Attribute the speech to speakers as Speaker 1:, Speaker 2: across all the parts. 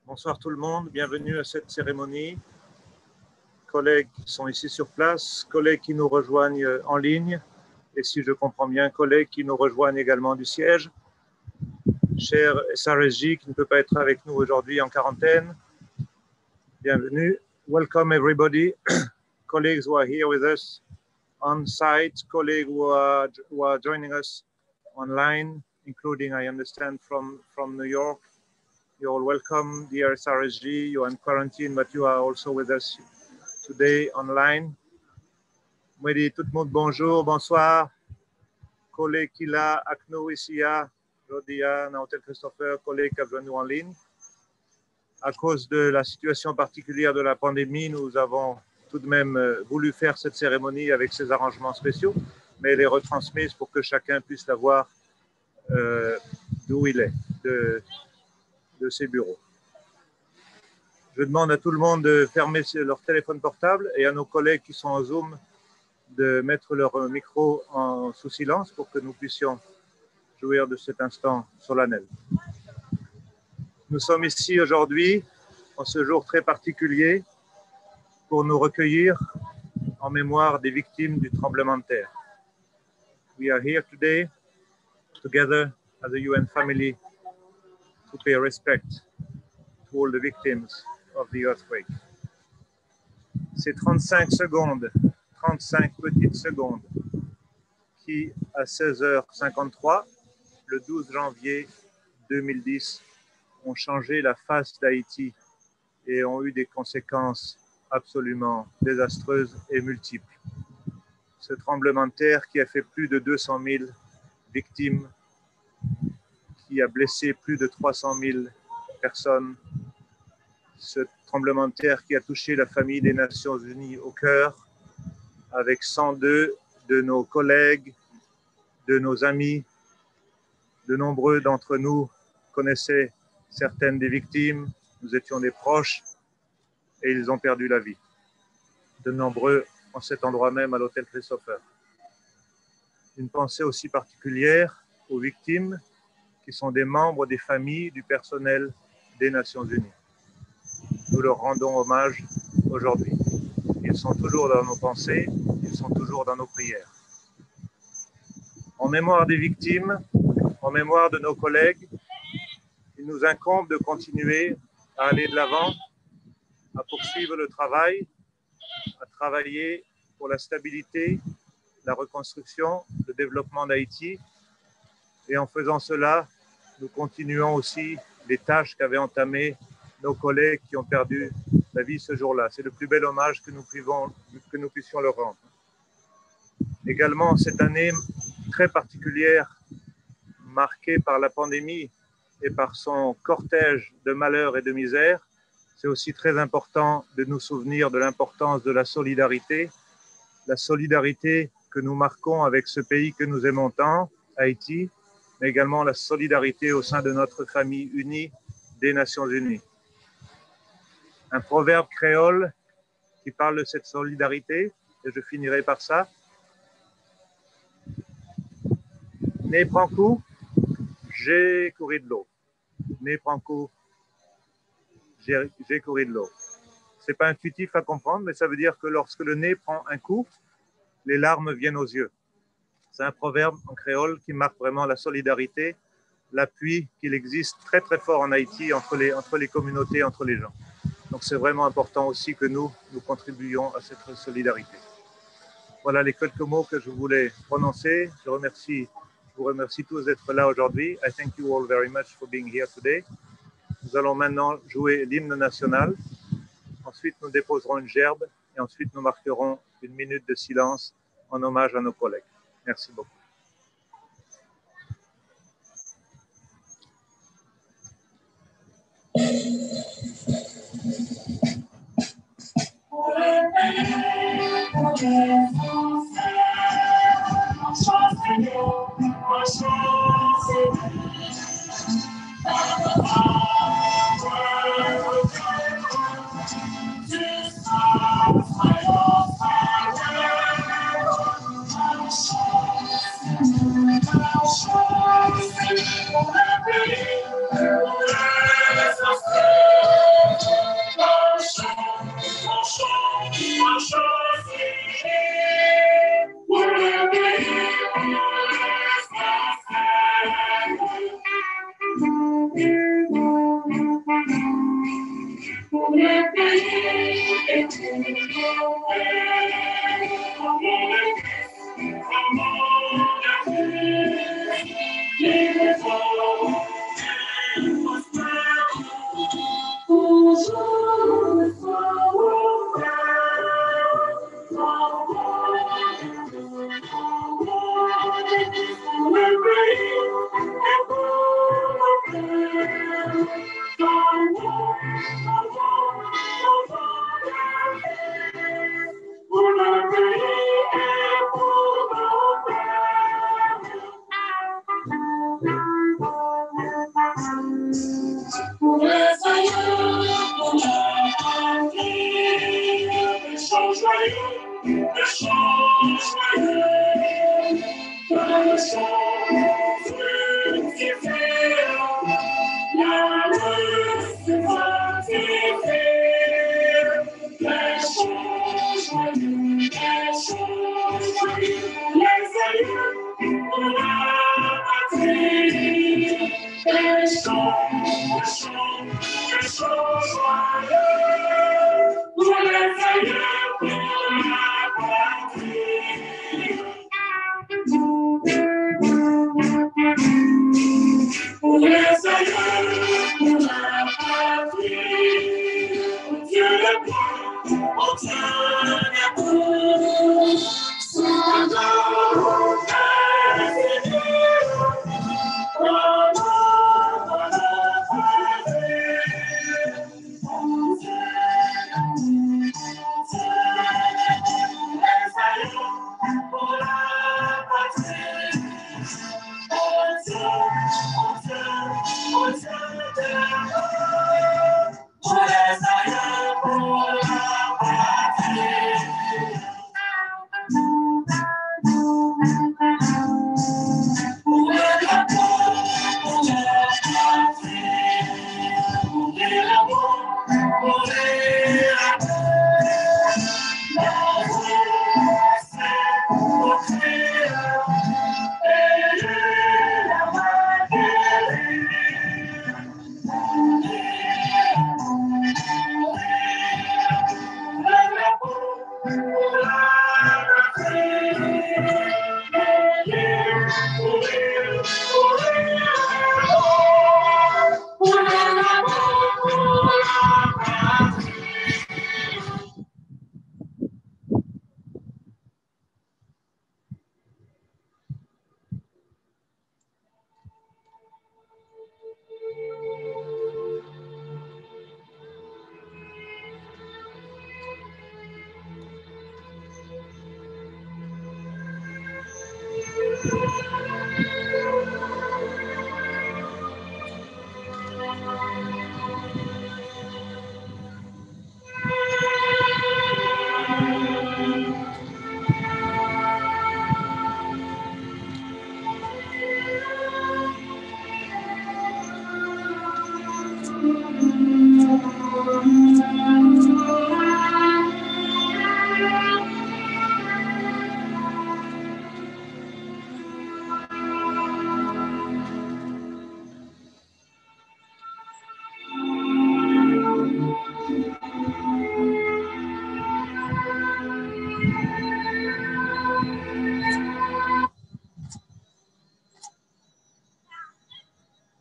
Speaker 1: Bonsoir tout le monde, bienvenue à cette cérémonie. Collègues qui sont ici sur place, collègues qui nous rejoignent en ligne, et si je comprends bien, collègues qui nous rejoignent également du siège. Cher SRSJ qui ne peut pas être avec nous aujourd'hui en quarantaine, bienvenue. Welcome everybody, colleagues who are here with us on site, colleagues who are joining us online, including, I understand, from New York. You're all welcome, dear SRSJ. You're in quarantine, but you are also with us today online. Moi, dis tout le monde bonjour, bonsoir. Collègues qui là, avec nous ici, Jodia, Hôtel Christopher, collègues qui viennent nous en ligne. À cause de la situation particulière de la pandémie, nous avons tout de même voulu faire cette cérémonie avec ces arrangements spéciaux, mais les retransmise pour que chacun puisse la voir d'où il est, de ses bureaux. Je demande à tout le monde de fermer leur téléphone portable et à nos collègues qui sont en Zoom de mettre leur micro sous silence pour que nous puissions jouir de cet instant solennel. Nous sommes ici aujourd'hui, en ce jour très particulier, pour nous recueillir en mémoire des victimes du tremblement de terre. We are here today, together as a UN family, to pay respect to all the victims of the earthquake. Ces 35 secondes, 35 petites secondes qui, à 16h53, le 12 janvier 2010, ont changé la face d'Haïti et ont eu des conséquences absolument désastreuses et multiples. Ce tremblement de terre qui a fait plus de 200 000 victimes, qui a blessé plus de 300 000 personnes, ce tremblement de terre qui a touché la famille des Nations Unies au cœur, avec 102 de nos collègues, de nos amis. De nombreux d'entre nous connaissaient certaines des victimes, nous étions des proches et ils ont perdu la vie. De nombreux en cet endroit même à l'hôtel Christopher. Une pensée aussi particulière aux victimes qui sont des membres des familles du personnel des Nations Unies. Nous leur rendons hommage aujourd'hui. Ils sont toujours dans nos pensées, ils sont toujours dans nos prières. En mémoire des victimes, en mémoire de nos collègues, il nous incombe de continuer à aller de l'avant, à poursuivre le travail, à travailler pour la stabilité, la reconstruction, le développement d'Haïti. Et en faisant cela, nous continuons aussi les tâches qu'avaient entamées nos collègues qui ont perdu la vie ce jour-là. C'est le plus bel hommage que nous puissions leur rendre. Également, cette année très particulière, marquée par la pandémie et par son cortège de malheur et de misère, c'est aussi très important de nous souvenir de l'importance de la solidarité que nous marquons avec ce pays que nous aimons tant, Haïti, mais également la solidarité au sein de notre famille unie des Nations Unies. Un proverbe créole qui parle de cette solidarité, et je finirai par ça. Né prend coup, j'ai couru de l'eau. Né prend coup, j'ai couru de l'eau. Ce n'est pas intuitif à comprendre, mais ça veut dire que lorsque le nez prend un coup, les larmes viennent aux yeux. C'est un proverbe en créole qui marque vraiment la solidarité, l'appui qu'il existe très très fort en Haïti entre les communautés, entre les gens. Donc c'est vraiment important aussi que nous contribuions à cette solidarité. Voilà les quelques mots que je voulais prononcer. Je vous remercie tous d'être là aujourd'hui. I thank you all very much for being here today. Nous allons maintenant jouer l'hymne national. Ensuite, nous déposerons une gerbe et ensuite nous marquerons une minute de silence en hommage à nos collègues. Merci beaucoup.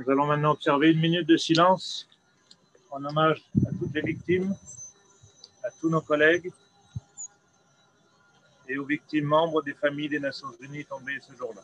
Speaker 1: Nous allons maintenant observer une minute de silence en hommage à toutes les victimes, à tous nos collègues et aux victimes membres des familles des Nations Unies tombées ce jour-là.